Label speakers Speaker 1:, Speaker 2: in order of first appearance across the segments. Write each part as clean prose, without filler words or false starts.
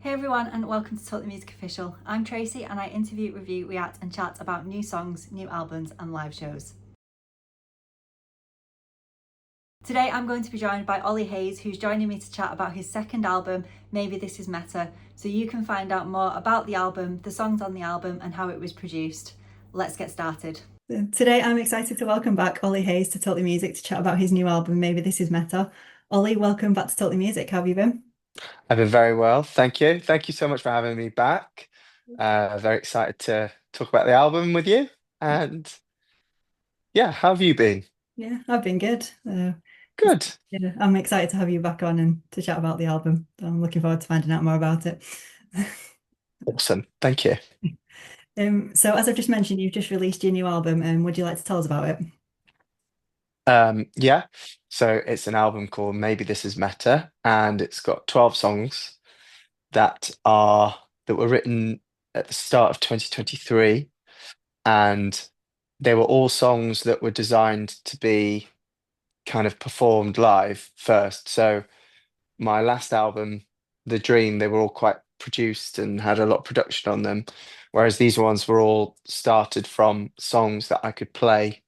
Speaker 1: Hey everyone, and welcome to Talk the Music Official. I'm Tracy, and I interview, review, react, and chat about new songs, new albums, and live shows. Today I'm going to be joined by Ollie Hayes, who's joining me to chat about his second album, Maybe This Is Meta, so you can find out more about the album, the songs on the album, and how it was produced. Let's get started. Today I'm excited to welcome back Ollie Hayes to Talk the Music to chat about his new album, Maybe This Is Meta. Ollie, welcome back to Talk the Music. How have you been?
Speaker 2: I've been very well, thank you. Thank you so much for having me back. Very excited to talk about the album with you. And yeah, how have you been?
Speaker 1: Yeah, I've been good.
Speaker 2: Good.
Speaker 1: Yeah, I'm excited to have you back on and to chat about the album. I'm looking forward to finding out more about it.
Speaker 2: Awesome. Thank you.
Speaker 1: So as I've just mentioned, you've just released your new album, and would you like to tell us about it?
Speaker 2: Yeah, so it's an album called Maybe This Is Meta, and it's got 12 songs that were written at the start of 2023, and they were all songs that were designed to be kind of performed live first. So my last album, The Dream, they were all quite produced and had a lot of production on them. Whereas these ones were all started from songs that I could play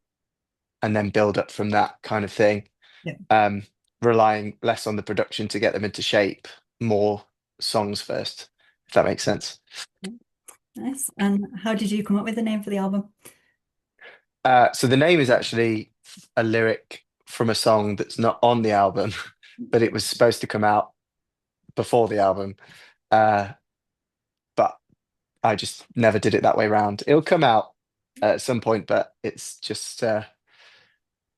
Speaker 2: and then build up from that kind of thing,
Speaker 1: Yeah.
Speaker 2: um, relying less on the production to get them into shape, more songs first, if that makes sense.
Speaker 1: Nice. And how did you come up with the name for the album?
Speaker 2: So the name is actually a lyric from a song that's not on the album, but it was supposed to come out before the album. Uh, but I just never did it that way round. It'll come out at some point, but it's just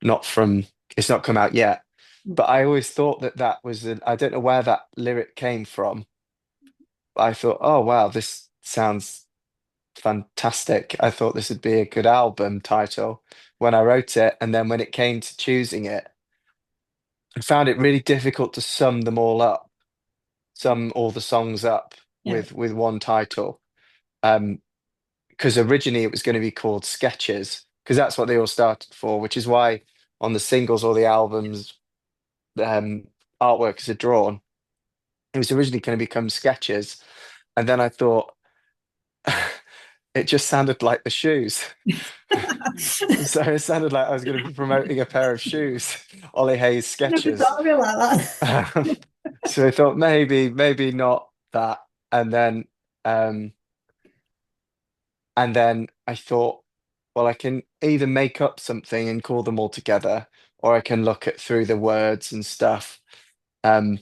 Speaker 2: not from. It's not come out yet. But I always thought that that was. I don't know where that lyric came from. I thought, oh wow, this sounds fantastic. I thought this would be a good album title when I wrote it, and then when it came to choosing it, I found it really difficult to sum them all up, sum all the songs up
Speaker 1: Yeah.
Speaker 2: with one title. Um, because originally it was going to be called Sketches, because that's what they all started for, which is why on the singles or the albums, um, artworks are drawn. It was originally going to become Sketches, and then I thought it just sounded like the shoes. So it sounded like I was going to be promoting a pair of shoes, Ollie Hayes
Speaker 1: Never
Speaker 2: Sketches.
Speaker 1: thought of it like that.
Speaker 2: Um, so I thought maybe not that, and then um, I thought, well, I can either make up something and call them all together, or I can look at through the words and stuff. Um,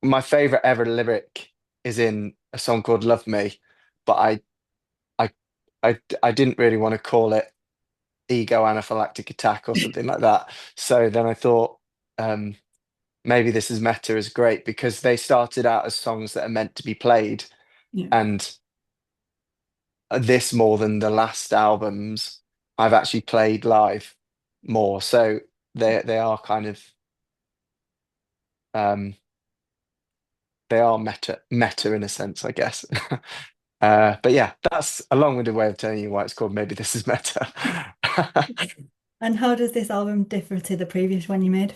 Speaker 2: my favorite ever lyric is in a song called "Love Me," but I, I didn't really want to call it "Ego Anaphylactic Attack" or something like that. So then I thought, um, maybe this is meta is great because they started out as songs that are meant to be played,
Speaker 1: Yeah.
Speaker 2: and this more than the last albums, I've actually played live more. So they are kind of um they are meta in a sense, I guess. But yeah, that's a long-winded way of telling you why it's called Maybe This Is Meta.
Speaker 1: And how does this album differ to the previous one you made?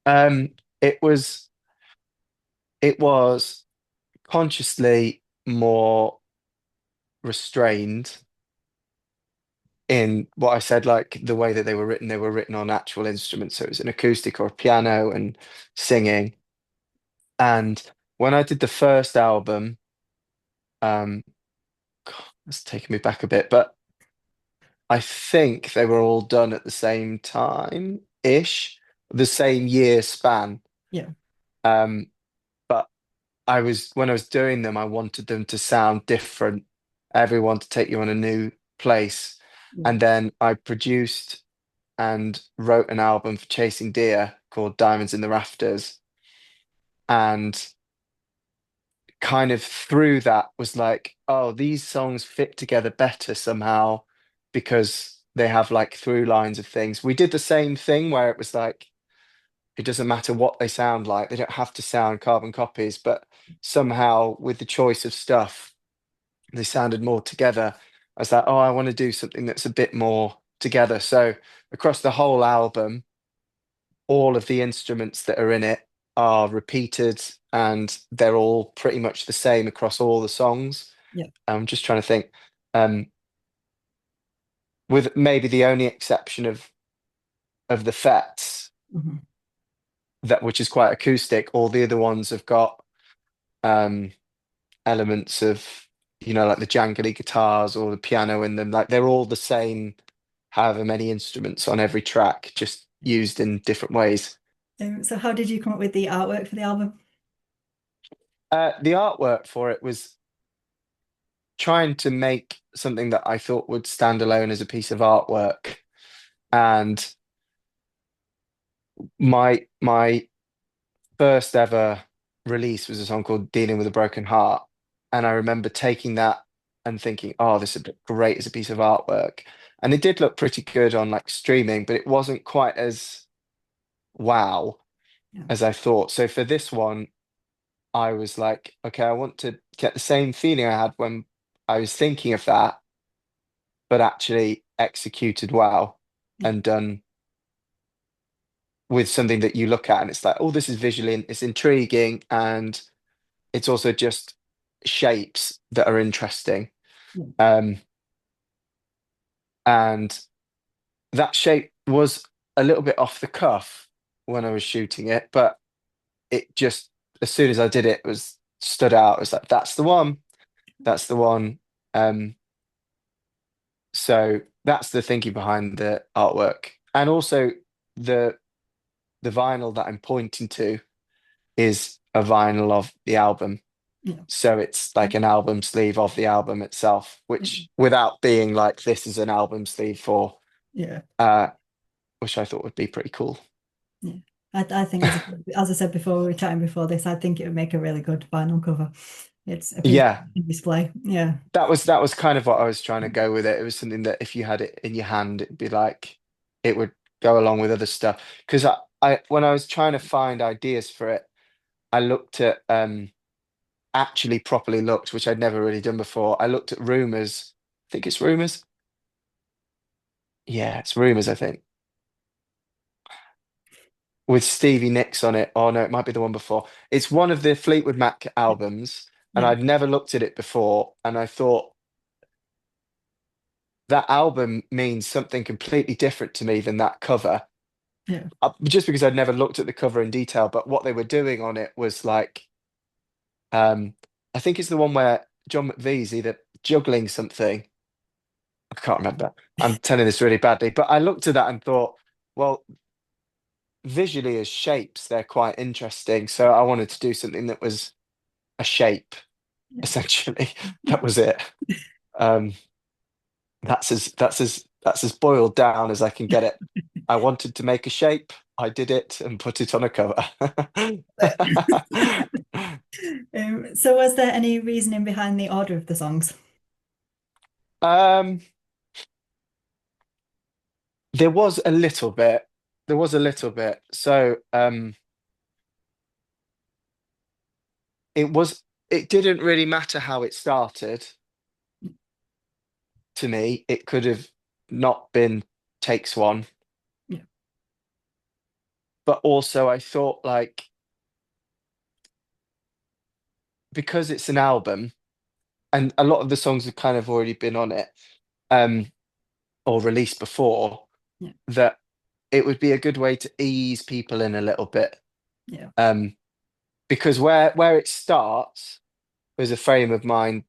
Speaker 2: Um, it was it was consciously more restrained in what I said, like the way that they were written on actual instruments. So it was an acoustic or a piano and singing. And when I did the first album, um, God, it's taken me back a bit, but I think they were all done at the same time-ish, the same year span.
Speaker 1: Yeah.
Speaker 2: Um, but when I was doing them, I wanted them to sound different, everyone to take you on a new place.
Speaker 1: Yeah.
Speaker 2: And then I produced and wrote an album for Chasing Deer called Diamonds in the Rafters. And kind of through that was like, oh, these songs fit together better somehow because they have like through lines of things. We did the same thing where it was like, it doesn't matter what they sound like, they don't have to sound carbon copies, but somehow with the choice of stuff, they sounded more together. I was like, oh, I want to do something that's a bit more together. So across the whole album, all of the instruments that are in it are repeated and they're all pretty much the same across all the songs.
Speaker 1: Yeah.
Speaker 2: I'm just trying to think, um, with maybe the only exception of the Fets,
Speaker 1: Mhm.
Speaker 2: that which is quite acoustic. All the other ones have got um, elements of, like the jangly guitars or the piano in them. Like they're all the same, however many instruments on every track, just used in different ways.
Speaker 1: So how did you come up with the artwork for the album?
Speaker 2: The artwork for it was trying to make something that I thought would stand alone as a piece of artwork. And my first ever release was a song called Dealing with a Broken Heart. And I remember taking that and thinking, oh, this would look great as a piece of artwork. And it did look pretty good on like streaming, but it wasn't quite as wow
Speaker 1: Yeah.
Speaker 2: as I thought. So for this one, I was like, okay, I want to get the same feeling I had when I was thinking of that, but actually executed well
Speaker 1: Yeah.
Speaker 2: and done with something that you look at and it's like, oh, this is visually, it's intriguing, and it's also just shapes that are interesting.
Speaker 1: Yeah.
Speaker 2: Um, and that shape was a little bit off the cuff when I was shooting it, but it just, as soon as I did it, was stood out. It was like, that's the one, that's the one. Um, so that's the thinking behind the artwork. And also the the vinyl that I'm pointing to is a vinyl of the album.
Speaker 1: Yeah.
Speaker 2: So it's like an album sleeve of the album itself,
Speaker 1: Yeah.
Speaker 2: which without being like this is an album sleeve for,
Speaker 1: Yeah.
Speaker 2: uh, which I thought would be pretty cool.
Speaker 1: Yeah. I think as I said before, we were chatting before this, I think it would make a really good vinyl cover. It's a piece
Speaker 2: Yeah,
Speaker 1: of display. Yeah.
Speaker 2: that was kind of what I was trying to go with it. It was something that if you had it in your hand, it'd be like it would go along with other stuff. Because I when I was trying to find ideas for it, I looked at actually properly looked, which I'd never really done before. I looked at Rumors. I think it's Rumors. Yeah, it's Rumors, I think, with Stevie Nicks on it. Oh no, it might be the one before. It's one of the Fleetwood Mac albums, and
Speaker 1: Yeah.
Speaker 2: I'd never looked at it before, and I thought that album means something completely different to me than that cover.
Speaker 1: Yeah.
Speaker 2: Just because I'd never looked at the cover in detail, but what they were doing on it was like, um, I think it's the one where John McVie's either juggling something. I can't remember. I'm telling this really badly, but I looked at that and thought, well, visually as shapes, they're quite interesting. So I wanted to do something that was a shape,
Speaker 1: Yeah.
Speaker 2: essentially. That was it. Um, that's as boiled down as I can get it. I wanted to make a shape. I did it and put it on a cover.
Speaker 1: So was there any reasoning behind the order of the songs?
Speaker 2: Um, there was a little bit. There was a little bit. So it was. It didn't really matter how it started to me. It could have not been takes one,
Speaker 1: Yeah.
Speaker 2: but also I thought like because it's an album and a lot of the songs have kind of already been on it, um, or released before,
Speaker 1: Yeah.
Speaker 2: that it would be a good way to ease people in a little bit.
Speaker 1: Yeah.
Speaker 2: Um, because where it starts was a frame of mind,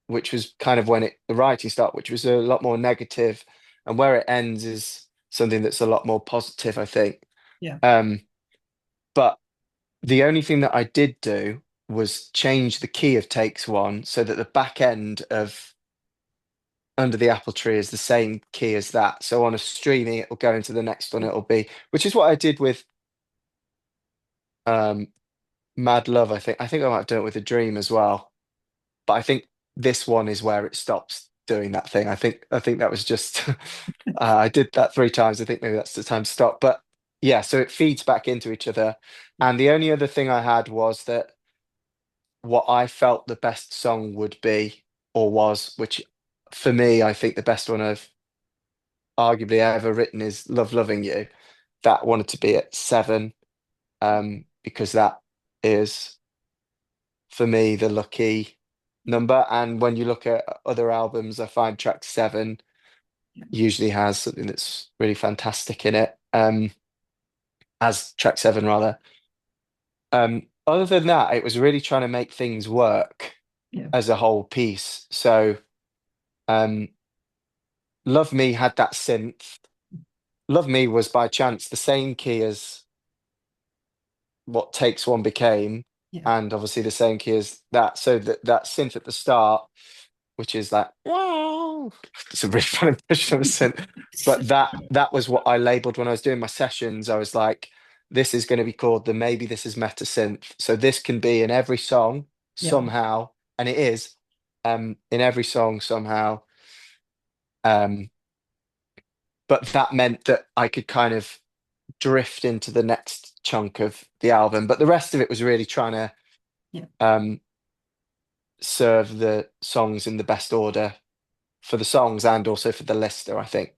Speaker 2: which was kind of when the writing started, which was a lot more negative, and where it ends is something that's a lot more positive, I think.
Speaker 1: Yeah.
Speaker 2: Um, but the only thing that I did do was change the key of takes one so that the back end of Under the Apple Tree is the same key as that. So on a streaming, it will go into the next one. It'll be, which is what I did with um, Mad Love. I think I might have done it with A Dream as well. But I think this one is where it stops doing that thing. I think that was just I did that three times. I think maybe that's the time to stop. But yeah, so it feeds back into each other. And the only other thing I had was that what I felt the best song would be or was, which for me, I think the best one I've arguably ever written is Love Loving You. That wanted to be at 7, because that is. for me the lucky number. And when you look at other albums, I find track 7
Speaker 1: Yeah.
Speaker 2: usually has something that's really fantastic in it. As track 7 rather. Other than that, it was really trying to make things work
Speaker 1: Yeah.
Speaker 2: as a whole piece. So um Love Me had that synth. Love Me was by chance the same key as what Takes One became,
Speaker 1: Yeah.
Speaker 2: and obviously the same key as that. So that synth at the start, which is like wow, it's a really fun impression of a synth. But that was what I labeled when I was doing my sessions. I was like, this is going to be called the maybe this is meta synth. So this can be in every song
Speaker 1: Yeah.
Speaker 2: somehow, and it is in every song somehow. Um, but that meant that I could kind of drift into the next chunk of the album. But the rest of it was really trying to
Speaker 1: Yeah.
Speaker 2: um, serve the songs in the best order for the songs and also for the listener, I think.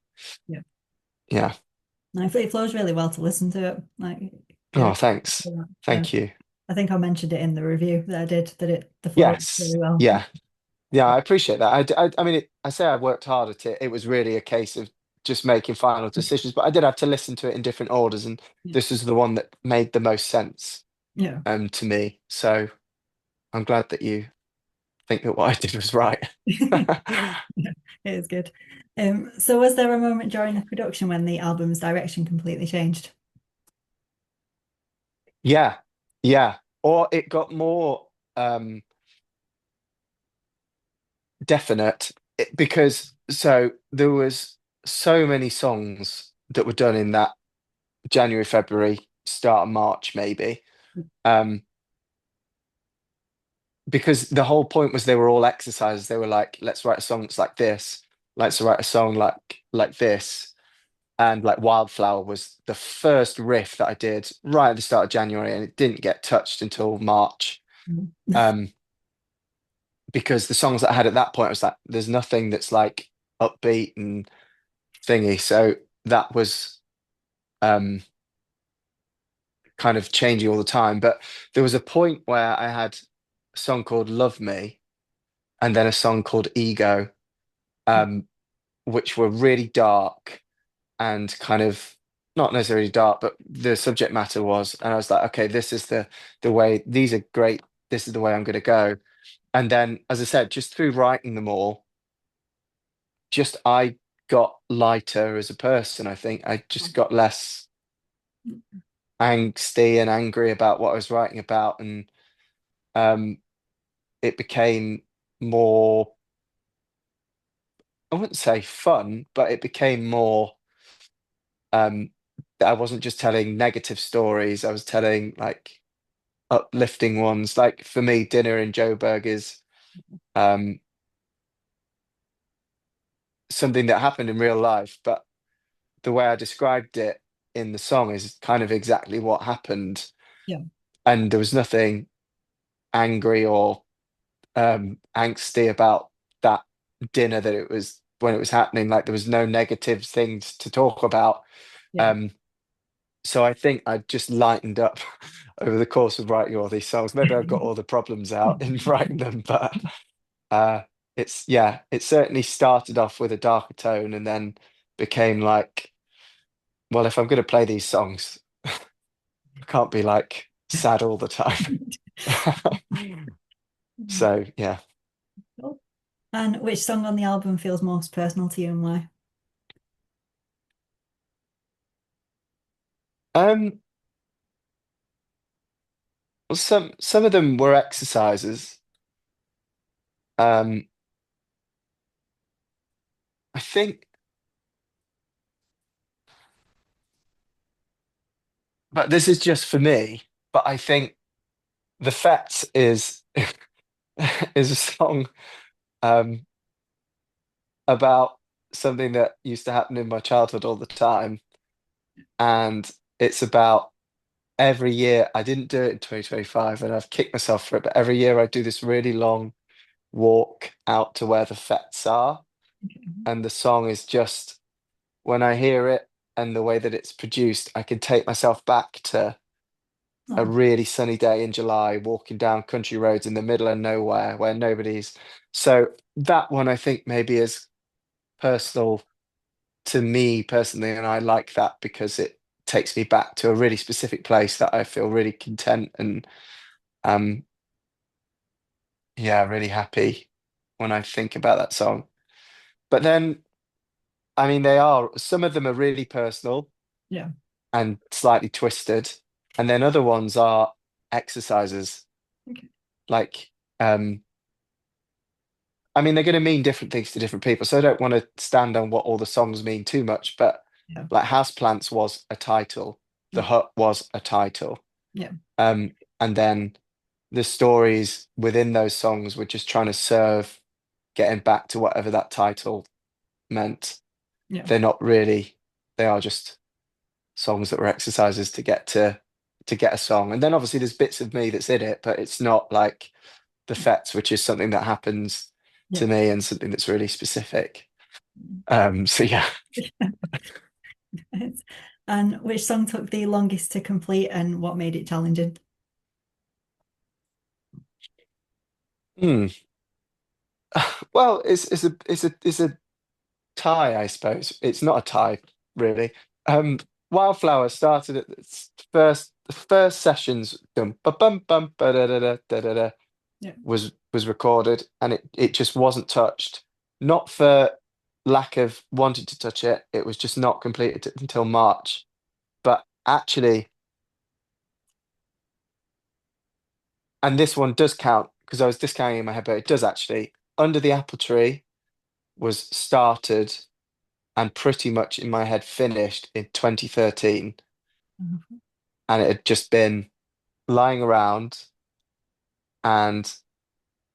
Speaker 1: Yeah.
Speaker 2: Yeah.
Speaker 1: No, it flows really well to listen to it. Like, yeah.
Speaker 2: Oh, thanks.
Speaker 1: Um,
Speaker 2: Thank you.
Speaker 1: I think I mentioned it in the review that I did that the flow is
Speaker 2: Yes.
Speaker 1: really well.
Speaker 2: Yeah. Yeah, I appreciate that. I mean, I say I worked hard at it. It was really a case of just making final decisions, but I did have to listen to it in different orders, and
Speaker 1: Yeah.
Speaker 2: this is the one that made the most sense
Speaker 1: Yeah.
Speaker 2: to me. So I'm glad that you think that what I did was right.
Speaker 1: Yeah, it is good. So was there a moment during the production when the album's direction completely changed?
Speaker 2: Yeah, yeah. Or it got more um definite because so there was so many songs that were done in that January, February, start of March, maybe. Um, because the whole point was they were all exercises. They were like, let's write a song that's like this, let's write a song like this. And like Wildflower was the first riff that I did right at the start of January, and it didn't get touched until March.
Speaker 1: Mm.
Speaker 2: Um, because the songs that I had at that point, I was like, there's nothing that's like upbeat and thingy. So that was um kind of changing all the time. But there was a point where I had a song called Love Me and then a song called Ego, um, which were really dark and kind of not necessarily dark, but the subject matter was, and I was like, okay, this is the way, these are great, this is the way I'm gonna go. And then, as I said, just through writing them all, just I got lighter as a person. I think I just got less angsty and angry about what I was writing about, and um, it became more. I wouldn't say fun, but it became more. Um, that I wasn't just telling negative stories. I was telling like uplifting ones. Like for me, Dinner in Joburg is um, something that happened in real life, but the way I described it in the song is kind of exactly what happened.
Speaker 1: Yeah.
Speaker 2: And there was nothing angry or angsty about that dinner that it was when it was happening. Like there was no negative things to talk about.
Speaker 1: Yeah.
Speaker 2: Um, so I think I just lightened up over the course of writing all these songs. Maybe I got all the problems out in writing them, but uh, it's yeah, it certainly started off with a darker tone and then became like, well, if I'm going to play these songs, I can't be like sad all the time. So yeah.
Speaker 1: Cool. And which song on the album feels most personal to you and why?
Speaker 2: Um, well, some of them were exercises. Um, I think, but this is just for me. But I think the Fets is is a song um, about something that used to happen in my childhood all the time, and it's about every year. I didn't do it in 2025, and I've kicked myself for it. But every year I do this really long walk out to where the Fets are, and the song is just when I hear it and the way that it's produced, I can take myself back to a
Speaker 1: Oh,
Speaker 2: really sunny day in July, walking down country roads in the middle of nowhere where nobody's. So that one I think maybe is personal to me personally, and I like that because it takes me back to a really specific place that I feel really content and um yeah, really happy when I think about that song. But then, I mean, they are some of them are really personal
Speaker 1: yeah.
Speaker 2: and slightly twisted, and then other ones are exercises.
Speaker 1: Okay.
Speaker 2: Like, I mean, they're going to mean different things to different people, so I don't want to stand on what all the songs mean too much. But
Speaker 1: Yeah.
Speaker 2: like, Houseplants was a title, The
Speaker 1: Yeah.
Speaker 2: Hut was a title,
Speaker 1: Yeah.
Speaker 2: and then the stories within those songs were just trying to serve getting back to whatever that title meant.
Speaker 1: Yeah.
Speaker 2: They're not really, they are just songs that were exercises to get a song. And then obviously there's bits of me that's in it, but it's not like the Fets, which is something that happens
Speaker 1: Yeah.
Speaker 2: to me and something that's really specific. So yeah.
Speaker 1: Yes. And which song took the longest to complete and what made it challenging?
Speaker 2: Hmm. Well, it's a tie, I suppose. It's not a tie, really. Um, Wildflower started at the first sessions, dum ba bum bum ba da da da da da da,
Speaker 1: Yeah.
Speaker 2: was recorded, and it just wasn't touched. Not for lack of wanting to touch it, it was just not completed until March. But actually, and this one does count because I was discounting in my head, but it does actually. Under the Apple Tree was started and pretty much in my head finished in 2013,
Speaker 1: Mhm.
Speaker 2: and it had just been lying around. And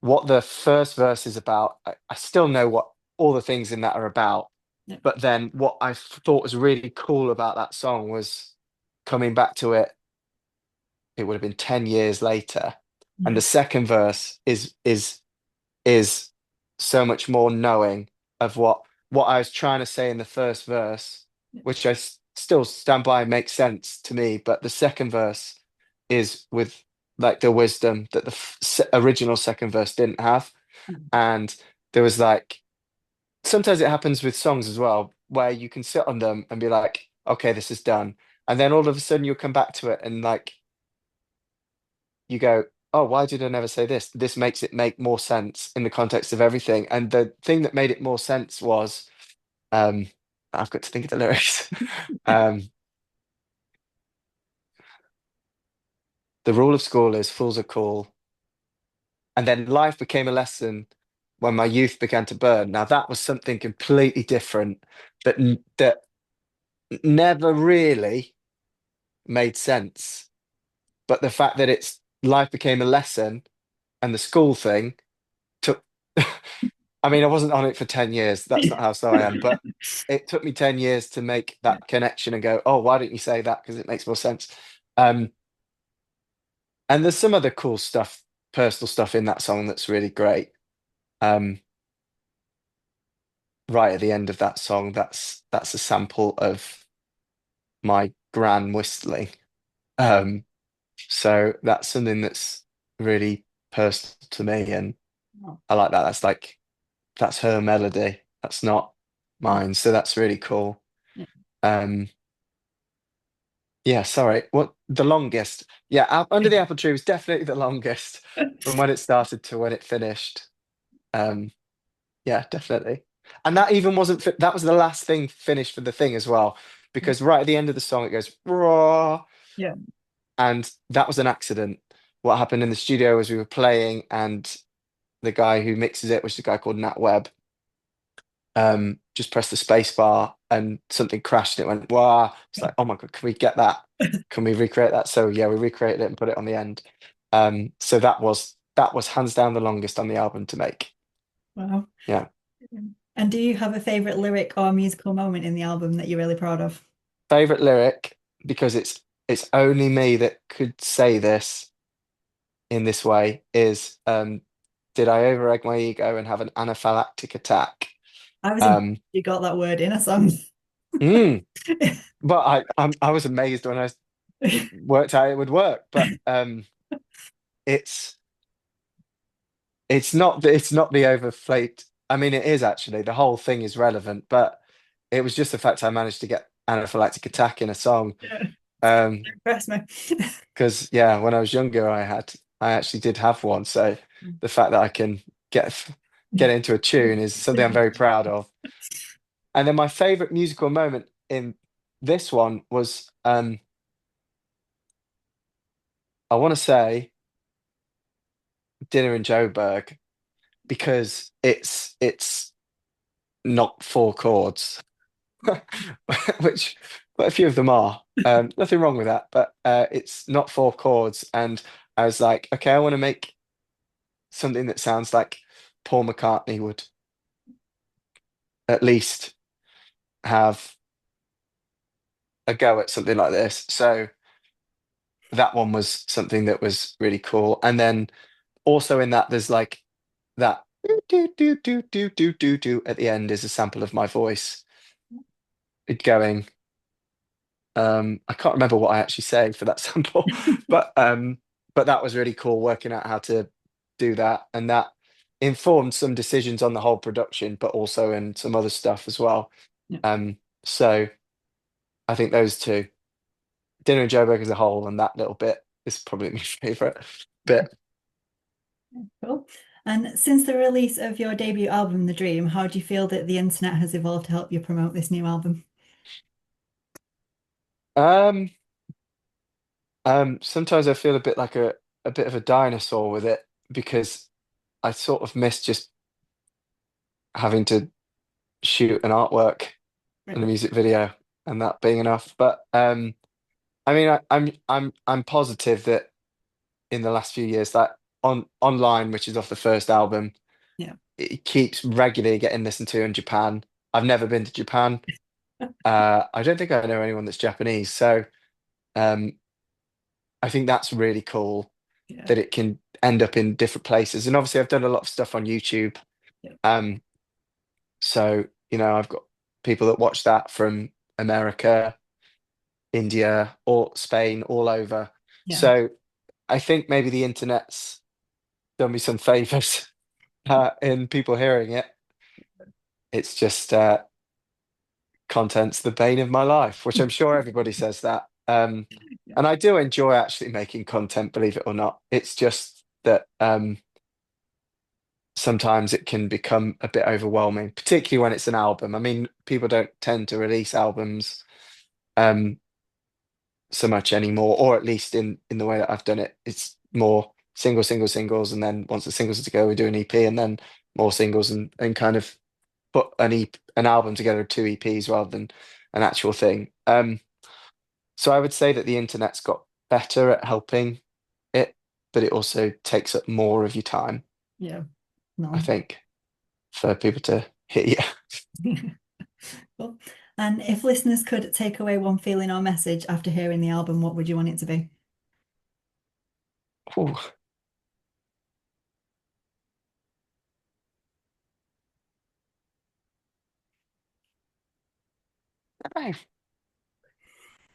Speaker 2: what the first verse is about, I still know what all the things in that are about.
Speaker 1: Yeah.
Speaker 2: But then what I thought was really cool about that song was coming back to it. It would have been 10 years later, and
Speaker 1: Yeah.
Speaker 2: the second verse is so much more knowing of what I was trying to say in the first verse,
Speaker 1: Yeah.
Speaker 2: which still stand by makes sense to me. But the second verse is with like the wisdom that the original second verse didn't have. And there was like sometimes it happens with songs as well, where you can sit on them and be like, okay, this is done. And then all of a sudden you'll come back to it and like you go, oh, why did I never say this? This makes it make more sense in the context of everything. And the thing that made it more sense was, um, I've got to think of the lyrics. Um, the rule of school is fools are cool. And then life became a lesson when my youth began to burn. Now that was something completely different that never really made sense. But the fact that it's life became a lesson and the school thing took I mean, I wasn't on it for 10 years. That's not how slow I am, but it took me 10 years to make
Speaker 1: Yeah.
Speaker 2: that connection and go, oh, why don't you say that? Because it makes more sense. Um, and there's some other cool stuff, personal stuff in that song that's really great. Um, right at the end of that song, that's a sample of my gran whistling. Um, so that's something that's really personal to me, and
Speaker 1: Oh,
Speaker 2: I like that. That's her melody. That's not
Speaker 1: yeah.
Speaker 2: mine. So that's really cool.
Speaker 1: Yeah.
Speaker 2: Um, yeah, sorry. What the longest? Yeah, Under the Apple Tree was definitely the longest from when it started to when it finished. Um, yeah, definitely. And that even wasn't that was the last thing finished for the thing as well, because right at the end of the song it goes raw,
Speaker 1: Yeah.
Speaker 2: and that was an accident. What happened in the studio was we were playing, and the guy who mixes it, which is a guy called Nat Webb, just pressed the space bar and something crashed and it went, wow. It's like, oh my God, can we get that? Can we recreate that? So yeah, we recreated it and put it on the end. So that was hands down the longest on the album to make.
Speaker 1: Wow.
Speaker 2: Yeah.
Speaker 1: And do you have a favorite lyric or musical moment in the album that you're really proud of?
Speaker 2: Favorite lyric, because it's only me that could say this in this way, is did I overegg my ego and have an anaphylactic attack?
Speaker 1: I was impressed
Speaker 2: Um,
Speaker 1: you got that word in a song.
Speaker 2: mm, but I was amazed when I worked out it would work. But it's it's not the overflate. I mean, it is actually the whole thing is relevant, but it was just the fact I managed to get anaphylactic attack in a song.
Speaker 1: Yeah,
Speaker 2: Um,
Speaker 1: impress me.
Speaker 2: because yeah, when I was younger, I actually did have one. So the fact that I can get into a tune is something I'm very proud of. And then my favorite musical moment in this one was I want to say Dinner in Joburg because it's not four chords, which quite a few of them are. Nothing wrong with that, but it's not four chords. And I was like, okay, I want to make something that sounds like Paul McCartney would at least have a go at something like this. So that one was something that was really cool. And then also in that, there's like that do do do do do do do at the end is a sample of my voice. It going. I can't remember what I actually say for that sample, but but that was really cool working out how to do that, and that informed some decisions on the whole production, but also in some other stuff as well.
Speaker 1: Yeah,
Speaker 2: So I think those two, Dinner and Joburg as a whole, and that little bit is probably my favorite bit.
Speaker 1: cool. And since the release of your debut album, The Dream, how do you feel that the internet has evolved to help you promote this new album?
Speaker 2: Um, Sometimes I feel a bit like a bit of a dinosaur with it because I sort of miss just having to shoot an artwork and a
Speaker 1: Right.
Speaker 2: music video and that being enough. But I mean, I'm positive that in the last few years that online, which is off the first album,
Speaker 1: Yeah.
Speaker 2: it keeps regularly getting listened to in Japan. I've never been to Japan. I don't think I know anyone that's Japanese, so um, I think that's really cool
Speaker 1: Yeah.
Speaker 2: that it can end up in different places. And obviously, I've done a lot of stuff on YouTube.
Speaker 1: Yeah.
Speaker 2: Um, so you know, I've got people that watch that from America, India, or Spain, all over.
Speaker 1: Yeah.
Speaker 2: So I think maybe the internet's done me some favors in people hearing it. It's just content's the bane of my life, which I'm sure everybody says that.
Speaker 1: Yeah.
Speaker 2: And I do enjoy actually making content, believe it or not. It's just that sometimes it can become a bit overwhelming, particularly when it's an album. I mean, people don't tend to release albums um, so much anymore, or at least in the way that I've done it, it's more singles, and then once the singles are to go, we do an EP, and then more singles, and kind of put an album together of two EPs rather than an actual thing. So I would say that the internet's got better at helping it, but it also takes up more of your time,
Speaker 1: Yeah.
Speaker 2: I
Speaker 1: No.
Speaker 2: think, for people to hit you.
Speaker 1: Cool. And if listeners could take away one feeling or message after hearing the album, what would you want it to be?
Speaker 2: Ooh,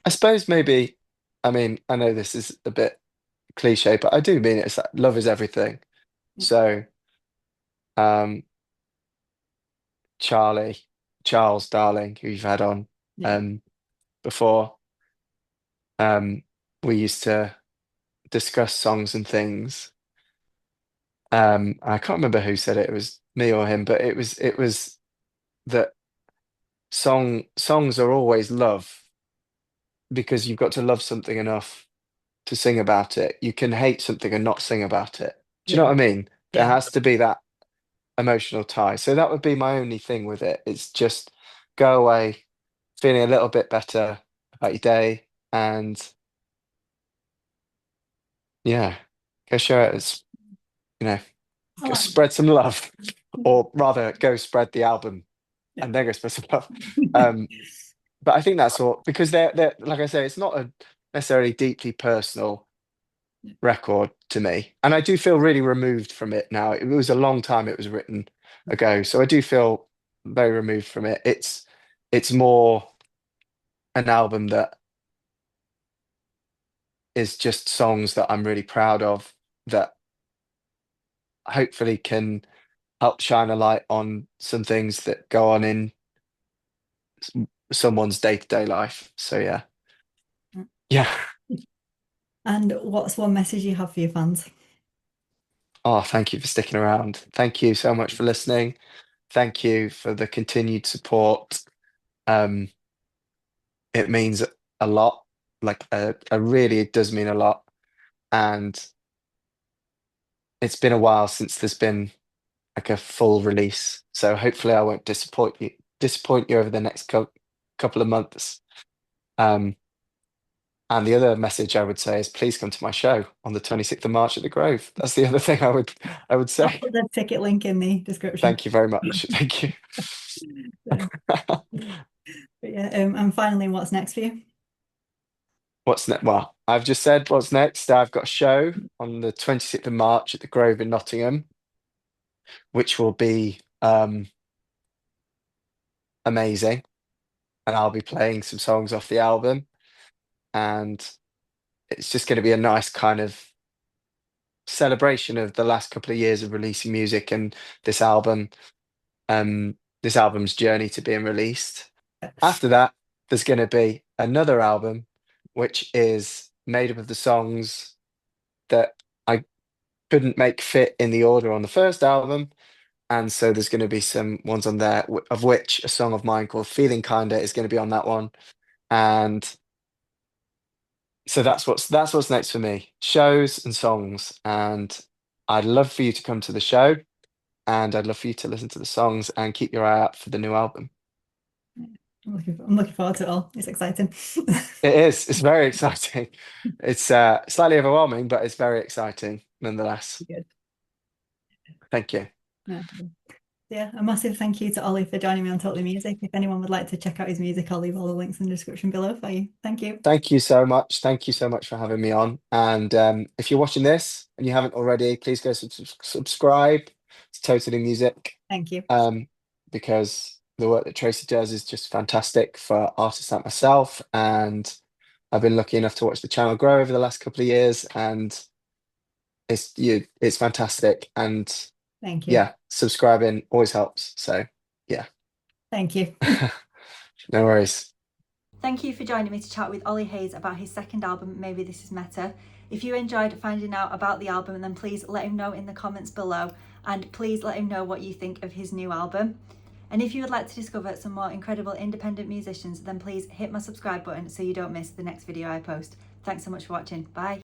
Speaker 2: I suppose maybe, I mean, I know this is a bit cliche, but I do mean it. It's like love is everything. So, um, Charlie, Charles Darling, who you've had on
Speaker 1: Yeah.
Speaker 2: um before, um, we used to discuss songs and things. I can't remember who said it. It was me or him, but it was that songs are always love because you've got to love something enough to sing about it. You can hate something and not sing about it. Do you know
Speaker 1: Yeah.
Speaker 2: what I mean? There
Speaker 1: Yeah.
Speaker 2: has to be that emotional tie. So that would be my only thing with it. It's just go away feeling a little bit better about your day and yeah, go share it as, you know,
Speaker 1: I
Speaker 2: go
Speaker 1: like
Speaker 2: spread some love, or rather go spread the album
Speaker 1: yeah.
Speaker 2: and then go spread some love. Um, but I think that's all because they're like I say, it's not a necessarily deeply personal record to me. And I do feel really removed from it now. It was a long time it was written ago. So I do feel very removed from it. It's more an album that is just songs that I'm really proud of, that hopefully can help shine a light on some things that go on in someone's day-to-day life. So yeah. Yeah.
Speaker 1: And what's one message you have for your fans?
Speaker 2: Oh, thank you for sticking around. Thank you so much for listening. Thank you for the continued support. Um, it means a lot. Like, really, it does mean a lot. And it's been a while since there's been like a full release. So hopefully I won't disappoint you over the next couple of months. Um, and the other message I would say is please come to my show on the 26th of March at the Grove. That's the other thing I would
Speaker 1: I'll
Speaker 2: say.
Speaker 1: put the ticket link in the description.
Speaker 2: Thank you very much. Thank you.
Speaker 1: So, but yeah, and finally, what's next for you?
Speaker 2: What's next? Well, I've just said what's next. I've got a show on the 26th of March at the Grove in Nottingham, which will be amazing. And I'll be playing some songs off the album. And it's just going to be a nice kind of celebration of the last couple of years of releasing music and this album, this album's journey to being released. After that, there's going to be another album, which is made up of the songs that I couldn't make fit in the order on the first album. And so there's going to be some ones on there, of which a song of mine called Feeling Kinda is going to be on that one. And so that's what's next for me. Shows and songs. And I'd love for you to come to the show, and I'd love for you to listen to the songs and keep your eye out for the new album.
Speaker 1: I'm looking forward to it all. It's exciting.
Speaker 2: It is. It's very exciting. It's slightly overwhelming, but it's very exciting nonetheless.
Speaker 1: Good.
Speaker 2: Thank you.
Speaker 1: Yeah. Yeah, a massive thank you to Ollie for joining me on Totally Music. If anyone would like to check out his music, I'll leave all the links in the description below for you. Thank you.
Speaker 2: Thank you so much. Thank you so much for having me on. And if you're watching this and you haven't already, please go subscribe to Totally Music,
Speaker 1: Thank you.
Speaker 2: because the work that Tracy does is just fantastic for artists like myself. And I've been lucky enough to watch the channel grow over the last couple of years, and it's fantastic. And
Speaker 1: Thank you.
Speaker 2: yeah, subscribing always helps. So yeah,
Speaker 1: Thank you.
Speaker 2: no worries.
Speaker 1: Thank you for joining me to chat with Ollie Hayes about his second album, Maybe This Is Meta. If you enjoyed finding out about the album, then please let him know in the comments below, and please let him know what you think of his new album. And if you would like to discover some more incredible independent musicians, then please hit my subscribe button so you don't miss the next video I post. Thanks so much for watching. Bye.